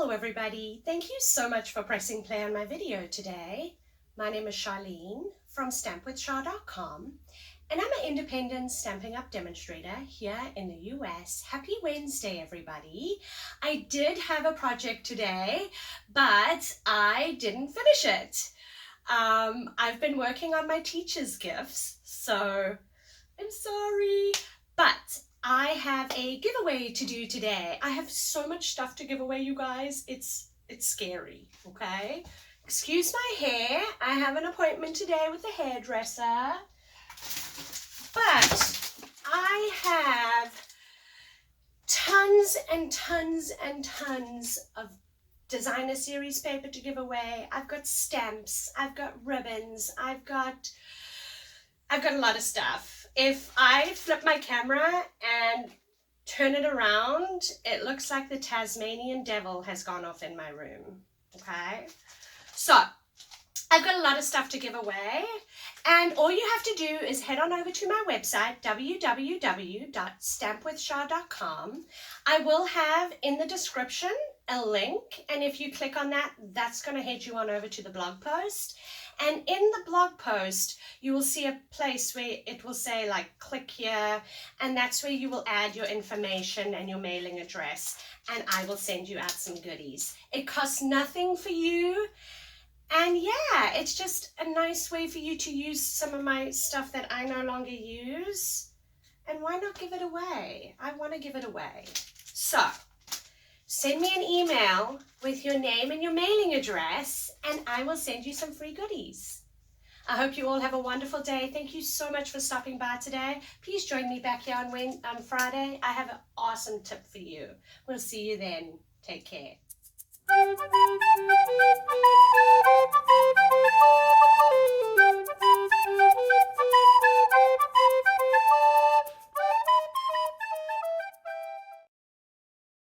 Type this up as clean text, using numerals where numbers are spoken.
Hello everybody, thank you so much for pressing play on my video today. My name is Charlene from stampwithchar.com and I'm an independent Stampin' Up! Demonstrator here in the US. Happy Wednesday everybody. I did have a project today, but I didn't finish it. I've been working on my teacher's gifts, so I'm sorry, but I have a giveaway to do today. I have so much stuff to give away, you guys. It's scary, okay? Excuse my hair. I have an appointment today with the hairdresser. But I have tons and tons and tons of designer series paper to give away. I've got stamps, I've got ribbons, I've got a lot of stuff. If I flip my camera and turn it around, it looks like the Tasmanian devil has gone off in my room, okay? So, I've got a lot of stuff to give away, and all you have to do is head on over to my website, www.stampwithchar.com. I will have in the description a link, and if you click on that, that's going to head you on over to the blog post. And in the blog post, you will see a place where it will say like click here, and that's where you will add your information and your mailing address, and I will send you out some goodies. It costs nothing for you, and yeah, it's just a nice way for you to use some of my stuff that I no longer use, and why not give it away? I want to give it away. So send me an email with your name and your mailing address, and I will send you some free goodies. I hope you all have a wonderful day. Thank you so much for stopping by today. Please join me back here on Friday. I have an awesome tip for you. We'll see you then. Take care.